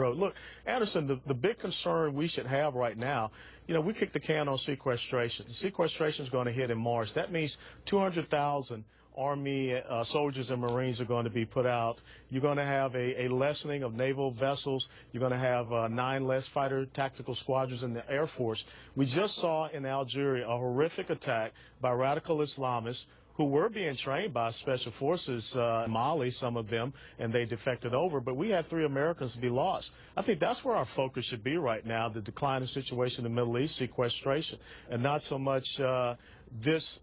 road. Look, Anderson, the big concern we should have right now, we kicked the can on sequestration. The sequestration is going to hit in March. That means 200,000 Army soldiers and Marines are going to be put out. You're going to have a lessening of naval vessels. You're going to have 9 less fighter tactical squadrons in the Air Force. We just saw in Algeria a horrific attack by radical Islamists who were being trained by special forces in Mali, some of them, and they defected over. But we had 3 Americans be lost. I think that's where our focus should be right now, the declining situation in the Middle East, sequestration, and not so much this,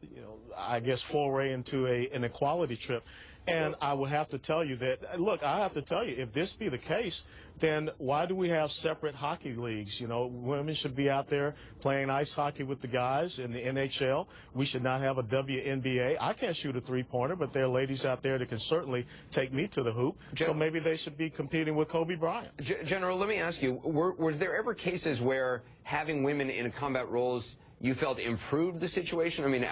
I guess, foray into an equality trip. And I would have to tell you that, look, I have to tell you, if this be the case, then why do we have separate hockey leagues? Women should be out there playing ice hockey with the guys in the NHL. We should not have a WNBA. I can't shoot a three-pointer, but there are ladies out there that can certainly take me to the hoop. So maybe they should be competing with Kobe Bryant. General, let me ask you, was there ever cases where having women in combat roles you felt improved the situation? I mean,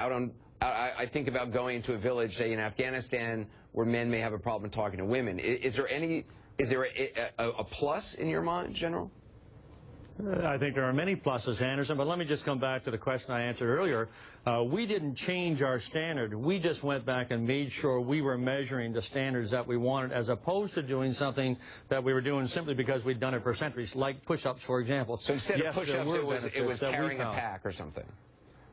I think about going into a village, say in Afghanistan, where men may have a problem talking to women. Is there a plus in your mind, General? I think there are many pluses, Anderson, but let me just come back to the question I answered earlier. We didn't change our standard. We just went back and made sure we were measuring the standards that we wanted, as opposed to doing something that we were doing simply because we'd done it for centuries, like push-ups, for example. So instead of push-ups, it was carrying a pack or something.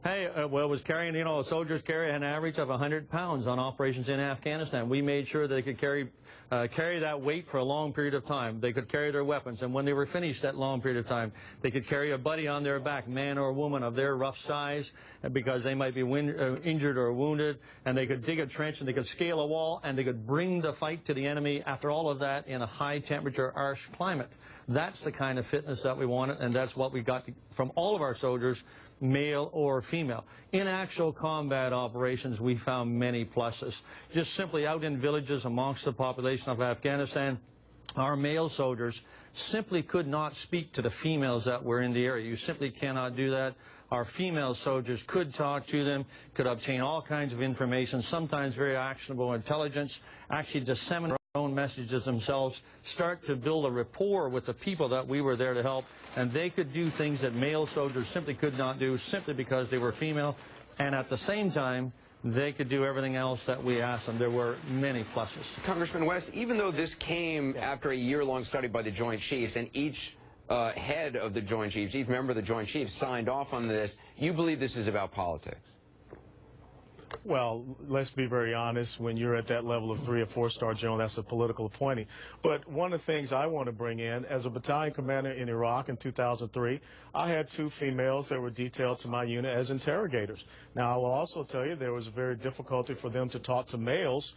Hey, well, it was carrying, soldiers carry an average of 100 pounds on operations in Afghanistan. We made sure they could carry that weight for a long period of time. They could carry their weapons, and when they were finished that long period of time, they could carry a buddy on their back, man or woman of their rough size, because they might be injured or wounded, and they could dig a trench, and they could scale a wall, and they could bring the fight to the enemy after all of that in a high-temperature, harsh climate. That's the kind of fitness that we wanted, and that's what we got from all of our soldiers, male or female. In actual combat operations, we found many pluses. Just simply out in villages amongst the population of Afghanistan, our male soldiers simply could not speak to the females that were in the area. You simply cannot do that. Our female soldiers could talk to them, could obtain all kinds of information, sometimes very actionable intelligence, actually disseminate own messages themselves, start to build a rapport with the people that we were there to help, and they could do things that male soldiers simply could not do simply because they were female, and at the same time they could do everything else that we asked them. There were many pluses. Congressman West, even though this came after a year-long study by the Joint Chiefs, and each head of the Joint Chiefs, each member of the Joint Chiefs signed off on this, you believe this is about politics? Well, let's be very honest. When you're at that level of 3- or 4-star general, that's a political appointee. But one of the things I want to bring in, as a battalion commander in Iraq in 2003, I had 2 females that were detailed to my unit as interrogators. Now, I will also tell you there was very difficulty for them to talk to males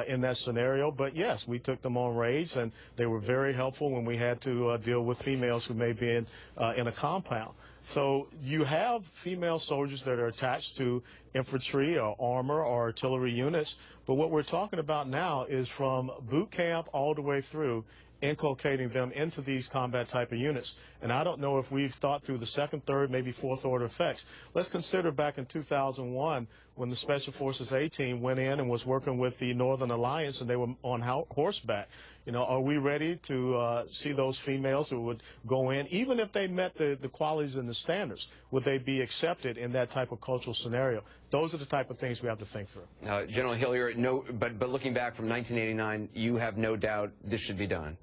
in that scenario. But yes, we took them on raids, and they were very helpful when we had to deal with females who may be in a compound. So you have female soldiers that are attached to infantry or armor or artillery units, but what we're talking about now is from boot camp all the way through inculcating them into these combat type of units. And I don't know if we've thought through the second, third, maybe fourth order effects. Let's consider back in 2001 when the Special Forces A-Team went in and was working with the Northern Alliance, and they were on horseback. Are we ready to see those females who would go in, even if they met the qualities and the standards, would they be accepted in that type of cultural scenario? Those are the type of things we have to think through. General Hillier, but looking back from 1989, you have no doubt this should be done.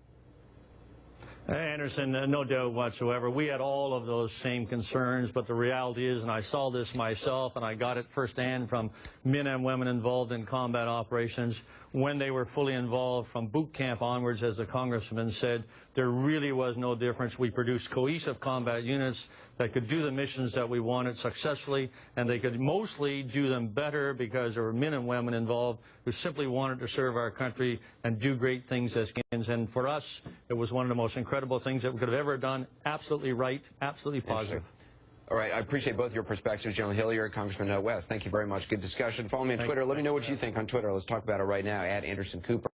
Anderson, no doubt whatsoever. We had all of those same concerns, but the reality is, and I saw this myself, and I got it firsthand from men and women involved in combat operations, when they were fully involved from boot camp onwards, as the congressman said, there really was no difference. We produced cohesive combat units that could do the missions that we wanted successfully, and they could mostly do them better because there were men and women involved who simply wanted to serve our country and do great things as Canadians. And for us, it was one of the most incredible things that we could have ever done. Absolutely right, absolutely positive. All right, I appreciate both your perspectives, General Hillier and Congressman West. Thank you very much. Good discussion. Follow me on Twitter. Let me know what you think on Twitter. Let's talk about it right now, @AndersonCooper.